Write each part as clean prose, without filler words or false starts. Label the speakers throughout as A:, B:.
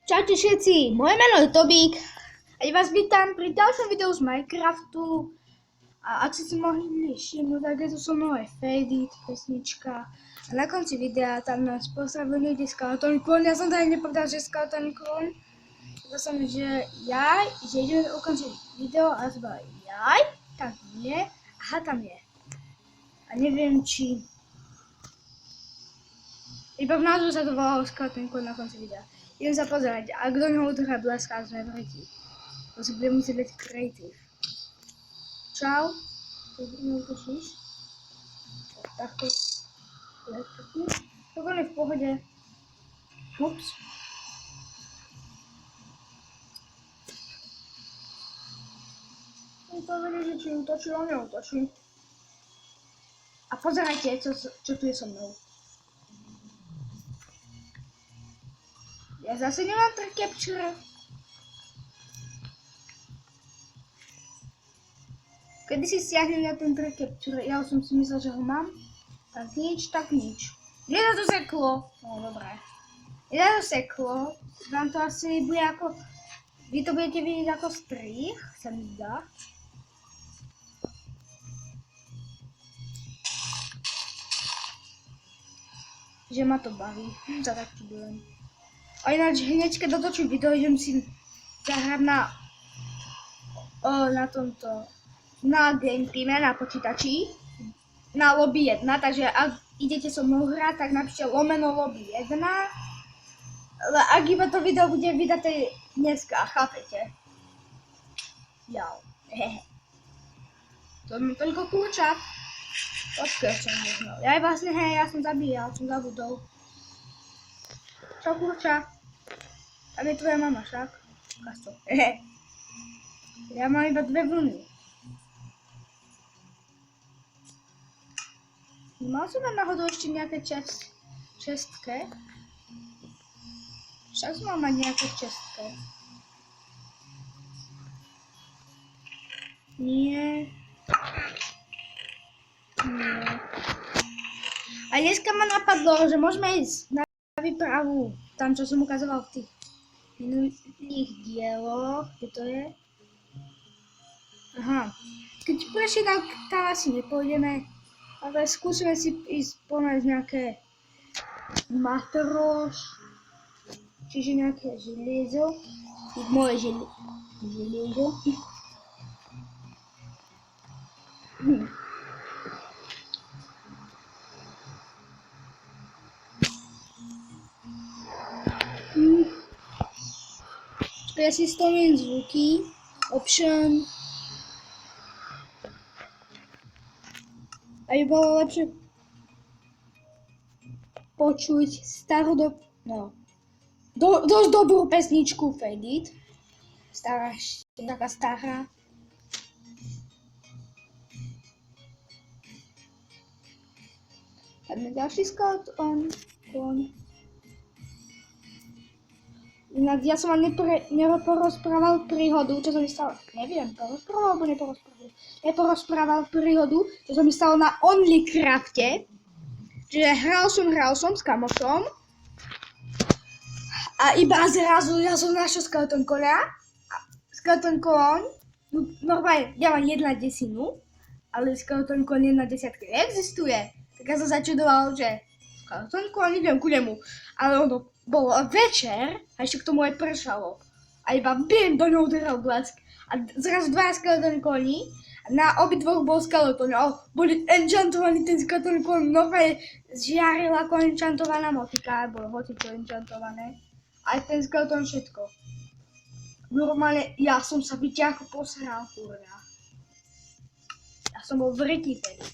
A: Čaute všetci, moje meno je Tobík a ja vás vítam pri ďalšom videu z Minecraftu. A ak ste si mohli všimnúť, tak je to so mnou aj Faded, pesnička. A na konci videa tam nás pozdravil niekde Skeleton Clone. Ja som tady nepovedal, že Skeleton Clone. Povedal som, že ideme ukončiť video a zba jaj, tak nie. Aha, tam je. A neviem, či... Iba v názvu sa to volalo Skeleton Clone na konci videa. Idem sa pozerať, a kto neho udrá bleska, sme v reti. To si budem musieť byť creative. Čau. Ty neutočíš? Takto. To je v pohode. Ups. To vedie, že či útočí, on neútočí. A pozerajte, čo tu je so mnou. Ja zase nemám trick capture. Kedy si stiahnem na ten trick capture, ja som si myslel, že ho mám. Tak nič, tak nič. Mne sa to seklo. No dobré. Mne sa to seklo. Vám to asi bude ako... Vy to budete vidieť ako strih, sa mi zdá. Že ma to baví. Za tak čudujem. A ináč hneď keď dotočím video, idem si zahrať na tomto, na game teame, na počítači, na lobby 1, takže ak idete so mnou hrať, tak napíšte lomeno lobby 1, ale ak iba to video bude vydaté dneska, chápete? Jau, hehe. To je toľko kurčat. Počkaj, som neznal. Ja vlastne, ja som zabíjal, som zabudol. Čo kurča? Tam je tvoja mama však. Kasto. Hehe. Ja mám iba 2 vlny. Nemal som mať náhodou ešte nejaké čestke? Však som mal mať nejaké čestke. Nie. A dneska ma napadlo, že môžeme ísť na výpravu, tam čo som ukazoval v tých minulých dieloch, kde to je? Aha, keď prešli tam asi nepôjdeme, ale skúsime si ísť ponájsť nejaké matroš, čiže nejaké želiezo, moje želiezo. Ja si stovím zvuky, option, aby bolo lepšie počuť dosť dobrú pesničku Faded. Taká stará. Tam je ďalší skeleton. Inak ja som vám neporozprával príhodu, čo sa mi stalo. Neviem, porozprával alebo neporozprával. Neporozprával príhodu, čo sa mi stalo na Onlycrafte. Čiže hral som s kamošom. A iba zrazu ja som našiel skeleton koňa. Skeleton koň, normálne ja mám 1/10, ale skeleton koň 1/10 neexistuje. Tak ja som začudoval, že skeleton koň, idem ku nemu. Ale ono bolo večer a ešte k tomu aj pršalo. A iba biem do ňou udrel blesk. A zrazu 2 skeleton koní. Na obidvoch bol skeleton. A boli enchantovaní, ten skeleton koň normálne žiaril ako enchantovaná motika. Bolo hocičo enchantované. Aj ten skeleton všetko. Normálne, ja som sa vyťahol posral, kurňa. Ja som bol v riti tedy.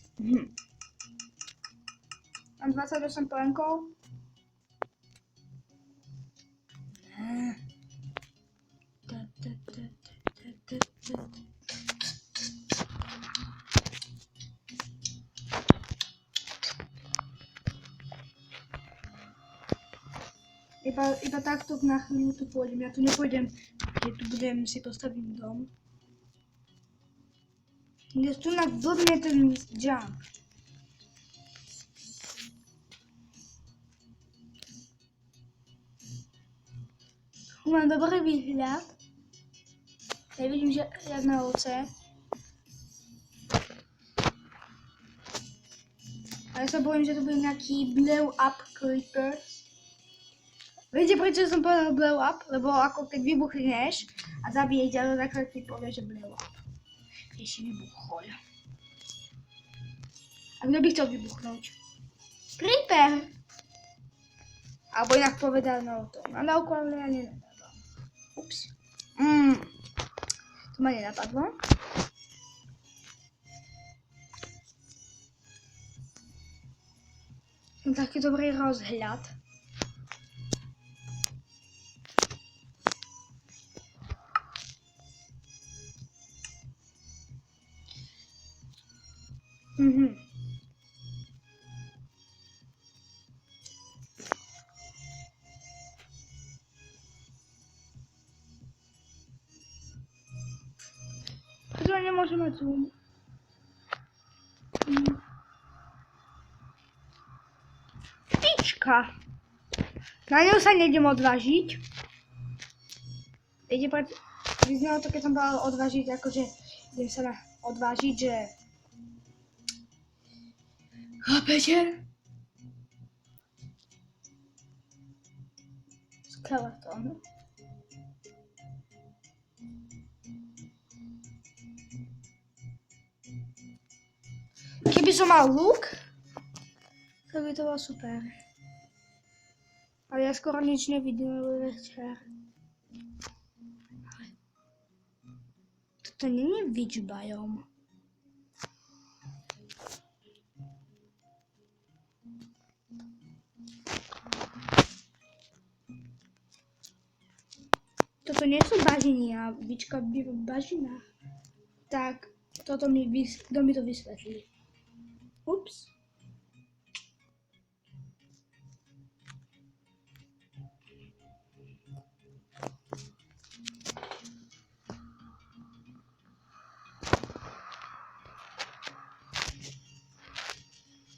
A: Mám 28 plenkov. Iba takto na chvíľu tu pôjdem. Ja tu nepôjdem, keď tu budem si postaviť dom. Kde tu na blbne ten jump. Tu mám dobrý výhľad. Nevidím žiadne ovce. A ja sa bojím, že to bude nejaký blow up creeper. Viete, prečo som povedal blow up? Lebo ako keď vybuchneš a zabije ťa, tak ti povie, že blow up. Keď si vybuchol. A kto by chcel vybuchnúť? Creeper! Alebo inak povedal, no to nadávku, ale ja nenadávam. Ups. To ma nenapadlo. Mám taký dobrý rozhľad. Prečo nemôžem mať zoom? Ptička. Na ňu sa nejdem odvážiť. Viete, vyznalo to, keď som povedal odvážiť, akože idem sa odvážiť, že... Chápete? Skeleton. Keby som mal luk, tak by to bolo super. Ale ja skoro nič nevidím, lebo večer. Toto není witch biome. Toto nie sú bažiny a witchka býva v bažinách. Tak, kto mi to vysvetlí? Ups.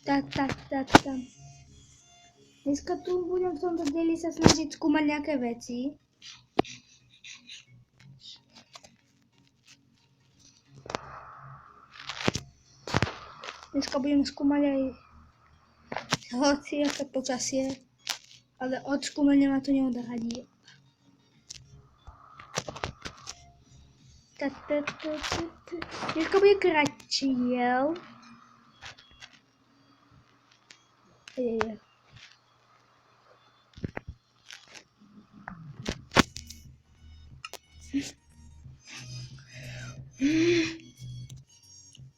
A: Tak. Dneska tu budem v tomto dieli sa snažiť skúmať nejaké veci. Dneska budem skúmať aj hoci aké počasie, ale od skúmania ma to neodradí. Dneska bude kratší diel.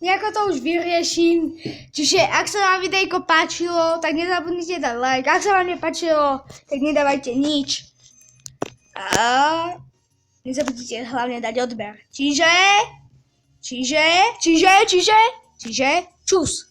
A: Nejako to už vyrieším. Čiže ak sa vám videjko páčilo, tak nezabudnite dať like. Ak sa vám nepáčilo, tak nedávajte nič. A nezabudnite hlavne dať odber. Čiže čus.